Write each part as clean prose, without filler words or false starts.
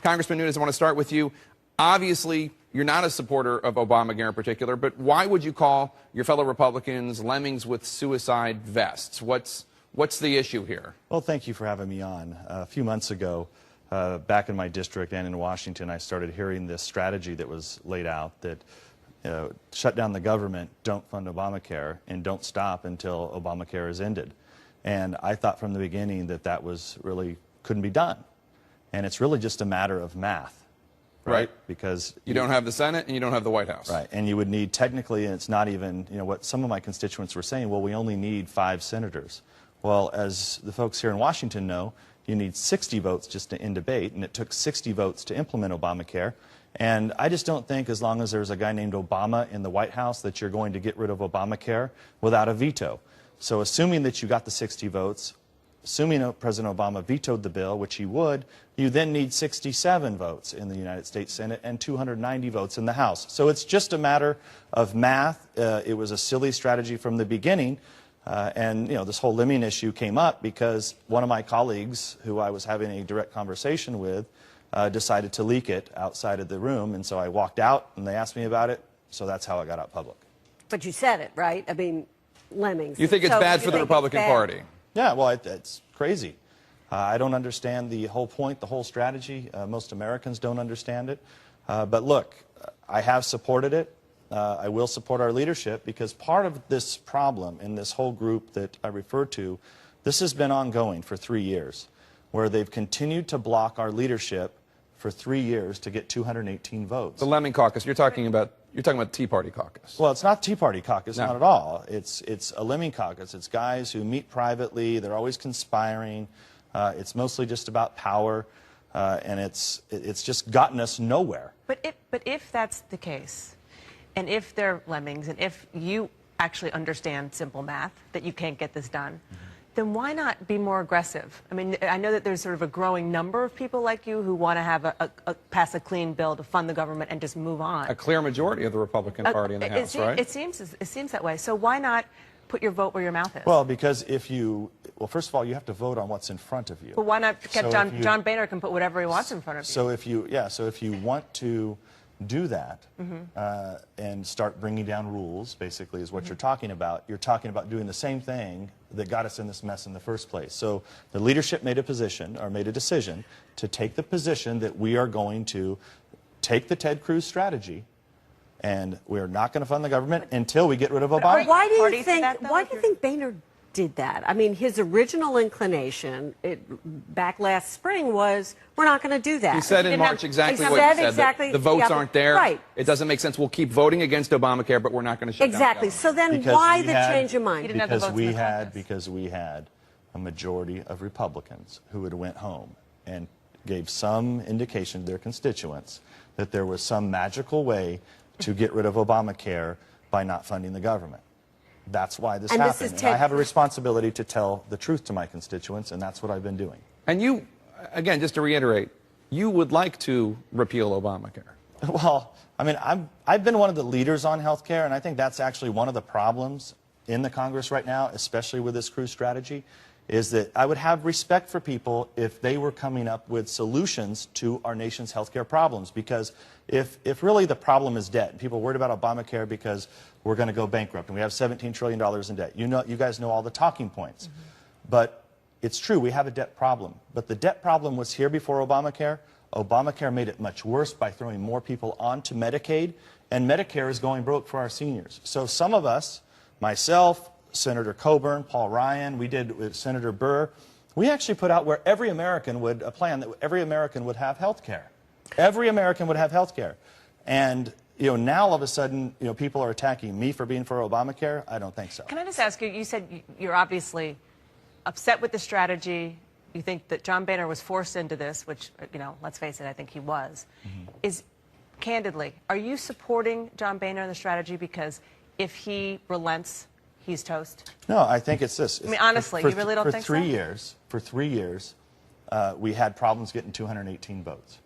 Congressman Nunes, I want to start with you. Obviously, you're not a supporter of Obamacare in particular, but why would you call your fellow Republicans lemmings with suicide vests? What's the issue here? Well, thank you for having me on. A few months ago, back in my district and in Washington, I started hearing this strategy that was laid out that shut down the government, don't fund Obamacare, and don't stop until Obamacare is ended. And I thought from the beginning that that was really couldn't be done. And it's really just a matter of math, right? Because you don't have the Senate and you don't have the White House. Right, and you would need technically, and it's not even, what some of my constituents were saying, well, we only need 5 senators. Well, as the folks here in Washington know, you need 60 votes just to end debate, and it took 60 votes to implement Obamacare. And I just don't think as long as there's a guy named Obama in the White House that you're going to get rid of Obamacare without a veto. So assuming that you got the 60 votes, assuming President Obama vetoed the bill, which he would, you then need 67 votes in the United States Senate and 290 votes in the House. So it's just a matter of math. It was a silly strategy from the beginning. And this whole lemming issue came up because one of my colleagues, who I was having a direct conversation with, decided to leak it outside of the room. And so I walked out and they asked me about it. So that's how it got out public. But you said it, right? I mean, lemmings. You think it's bad for the Republican Party? Yeah, well, it's crazy. I don't understand the whole point, the whole strategy. Most Americans don't understand it. But look, I have supported it. I will support our leadership because part of this problem in this whole group that I referred to, this has been ongoing for 3 years, where they've continued to block our leadership for 3 years to get 218 votes. The lemming caucus, you're talking about Tea Party caucus. Well, it's not Tea Party caucus, No. not at all. It's a lemming caucus. It's guys who meet privately. They're always conspiring. It's mostly just about power, and it's just gotten us nowhere. But if that's the case, and if they're lemmings, and if you actually understand simple math that you can't get this done, then why not be more aggressive? I mean, I know that there's sort of a growing number of people like you who want to have pass a clean bill to fund the government and just move on. A clear majority of the Republican Party in the House, right? It seems that way. So why not put your vote where your mouth is? Well, because well, first of all, you have to vote on what's in front of you. But why not? John Boehner can put whatever he wants in front of you. So if you want to do that and start bringing down rules, basically, is what you're talking about. You're talking about doing the same thing that got us in this mess in the first place. So the leadership made a decision to take the position that we are going to take the Ted Cruz strategy, and we're not going to fund the government until we get rid of Obama. Why do you think Boehner did that? I mean, his original inclination back last spring was, we're not going to do that. He said in March exactly what you said. Exactly, the votes aren't there. Right. It doesn't make sense. We'll keep voting against Obamacare, but we're not going to shut down the government. So then Because why the change of mind? Because we had a majority of Republicans who had went home and gave some indication to their constituents that there was some magical way to get rid of Obamacare by not funding the government. That's why this happened. And I have a responsibility to tell the truth to my constituents, and that's what I've been doing. And you, again, just to reiterate, you would like to repeal Obamacare. Well, I mean, I've been one of the leaders on health care, and I think that's actually one of the problems in the Congress right now, especially with this Cruz strategy, is that I would have respect for people if they were coming up with solutions to our nation's health care problems. Because if really the problem is debt, and people are worried about Obamacare because we're going to go bankrupt and we have $17 trillion in debt. You guys know all the talking points. But it's true, we have a debt problem. But the debt problem was here before Obamacare. Obamacare made it much worse by throwing more people onto Medicaid, and Medicare is going broke for our seniors. So some of us, myself, Senator Coburn, Paul Ryan, we did with Senator Burr, we actually put out where every American would, a plan that every American would have health care. Every American would have health care. And now all of a sudden, people are attacking me for being for Obamacare. I don't think so. Can I just ask you, you said you're obviously upset with the strategy. You think that John Boehner was forced into this, which, let's face it, I think he was. Candidly, are you supporting John Boehner in the strategy because if he relents, he's toast? No, I think it's this. I mean, honestly, you really don't think so? For 3 years, we had problems getting 218 votes.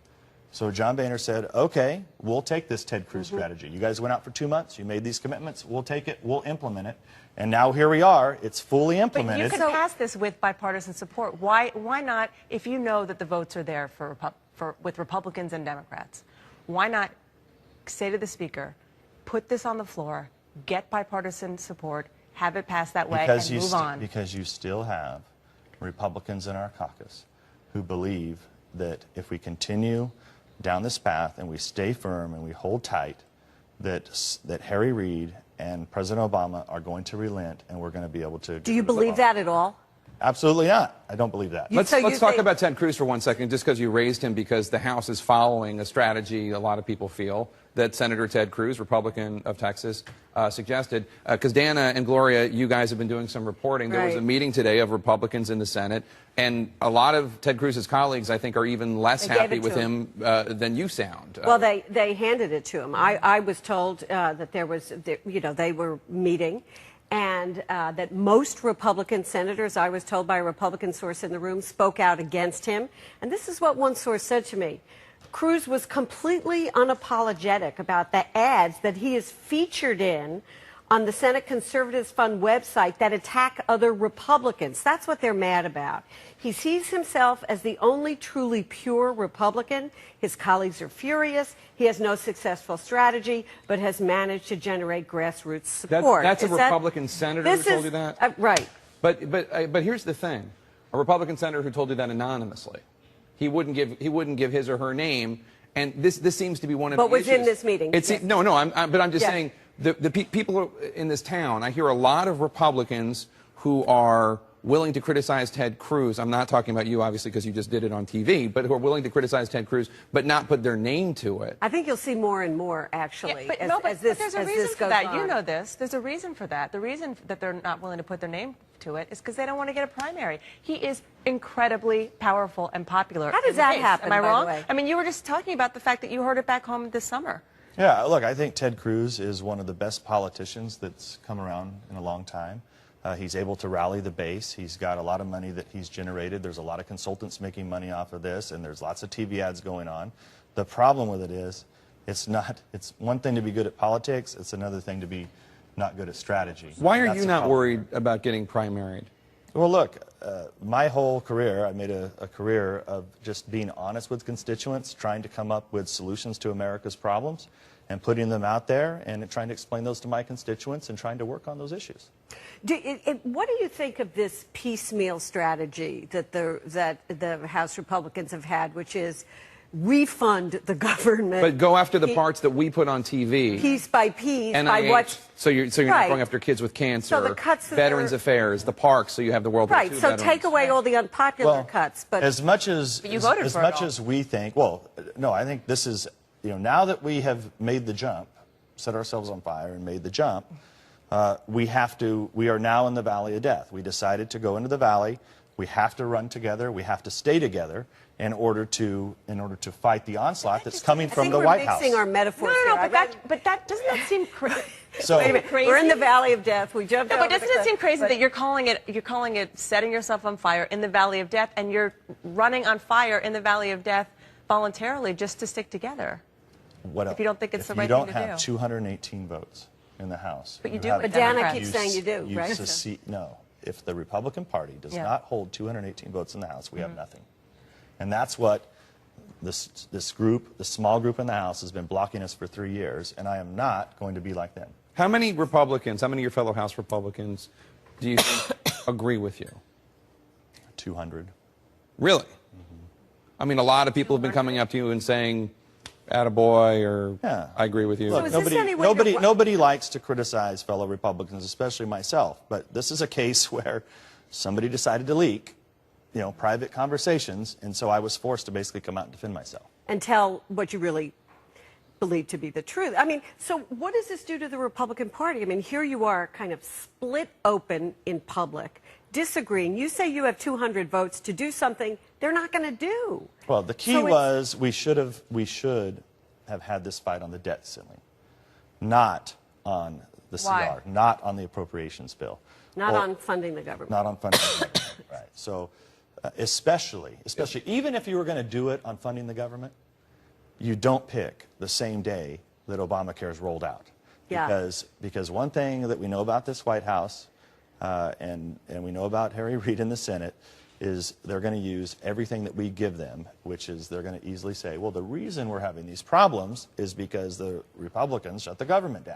So John Boehner said, okay, we'll take this Ted Cruz strategy. You guys went out for 2 months. You made these commitments. We'll take it. We'll implement it. And now here we are. It's fully implemented. But you could pass this with bipartisan support. Why not, if you know that the votes are there for with Republicans and Democrats. Why not say to the Speaker, put this on the floor, get bipartisan support, have it pass that way, and move on? Because you still have Republicans in our caucus who believe that if we continue down this path and we stay firm and we hold tight, that Harry Reid and President Obama are going to relent and we're going to be able to... Do you believe that at all? Absolutely not. I don't believe that. Let's talk about Ted Cruz for 1 second, just because you raised him, because the House is following a strategy a lot of people feel that Senator Ted Cruz, Republican of Texas, suggested. Because Dana and Gloria, you guys have been doing some reporting. There was a meeting today of Republicans in the Senate, and a lot of Ted Cruz's colleagues, I think, are even less happy with him than you sound. Well, they handed it to him. I was told that there was, they were meeting, and that most Republican senators, I was told by a Republican source in the room, spoke out against him. And this is what one source said to me. Cruz was completely unapologetic about the ads that he is featured in on the Senate Conservatives Fund website that attack other Republicans. That's what they're mad about. He sees himself as the only truly pure Republican. His colleagues are furious. He has no successful strategy, but has managed to generate grassroots support. That's a Republican senator who told you that? Right. But here's the thing. A Republican senator who told you that anonymously. He wouldn't give his or her name, and this seems to be one of the issues. But was in this meeting. But I'm just saying, the people in this town, I hear a lot of Republicans who are willing to criticize Ted Cruz. I'm not talking about you, obviously, because you just did it on TV, but who are willing to criticize Ted Cruz, but not put their name to it. I think you'll see more and more, actually, but there's a reason for that. You know this. There's a reason for that. The reason that they're not willing to put their name to it is because they don't want to get a primary. He is incredibly powerful and popular. How does that happen, Am I wrong? by the way? I mean, you were just talking about the fact that you heard it back home this summer. Yeah, look, I think Ted Cruz is one of the best politicians that's come around in a long time. He's able to rally the base. He's got a lot of money that he's generated. There's a lot of consultants making money off of this, and there's lots of TV ads going on. The problem with it is, it's one thing to be good at politics, it's another thing to be not good at strategy. Why are you not worried about getting primaried? Well, look, my whole career, I made a career of just being honest with constituents, trying to come up with solutions to America's problems, and putting them out there and trying to explain those to my constituents and trying to work on those issues. What do you think of this piecemeal strategy that the House Republicans have had, which is refund the government, but go after the parts that we put on TV, piece by piece, NIH, by what? So you're not going after kids with cancer, so the cuts Veterans Affairs, the parks, so you have the World War II so veterans. take away all the unpopular cuts. But as much as we think, well, no, I think this is, now that we have made the jump, set ourselves on fire and made the jump, we are now in the valley of death. We decided to go into the valley. We have to run together. We have to stay together in order to fight the onslaught that's coming from the White House. We're mixing our metaphors No, here. but that doesn't that seem crazy? So, wait a minute. We're in the valley of death. We jumped over but doesn't the it cliff, seem crazy that you're calling it setting yourself on fire in the valley of death, and you're running on fire in the valley of death voluntarily just to stick together? What else? If you don't think it's the right thing thing to do. You don't have 218 votes in the House. But you do. But Dana keeps saying you do, right? No. If the Republican Party does not hold 218 votes in the House, we have nothing. And that's what this small group in the House has been blocking us for 3 years, and I am not going to be like them. How many of your fellow House Republicans do you think agree with you? 200. Really? Mm-hmm. I mean, a lot of people have been coming up to you and saying, attaboy, or I agree with you. Look, nobody likes to criticize fellow Republicans, especially myself, but this is a case where somebody decided to leak, private conversations, and so I was forced to basically come out and defend myself. And tell what you really believe to be the truth. I mean, so what does this do to the Republican Party? I mean, here you are kind of split open in public, disagreeing. You say you have 200 votes to do something they're not going to do. Well, the key was we should have had this fight on the debt ceiling, not on the CR, not on the appropriations bill. Not on funding the government. Not on funding the government, right. So especially, even if you were going to do it on funding the government, you don't pick the same day that Obamacare is rolled out. Yeah. Because one thing that we know about this White House, and we know about Harry Reid in the Senate, is they're going to use everything that we give them, which is they're going to easily say, well, the reason we're having these problems is because the Republicans shut the government down.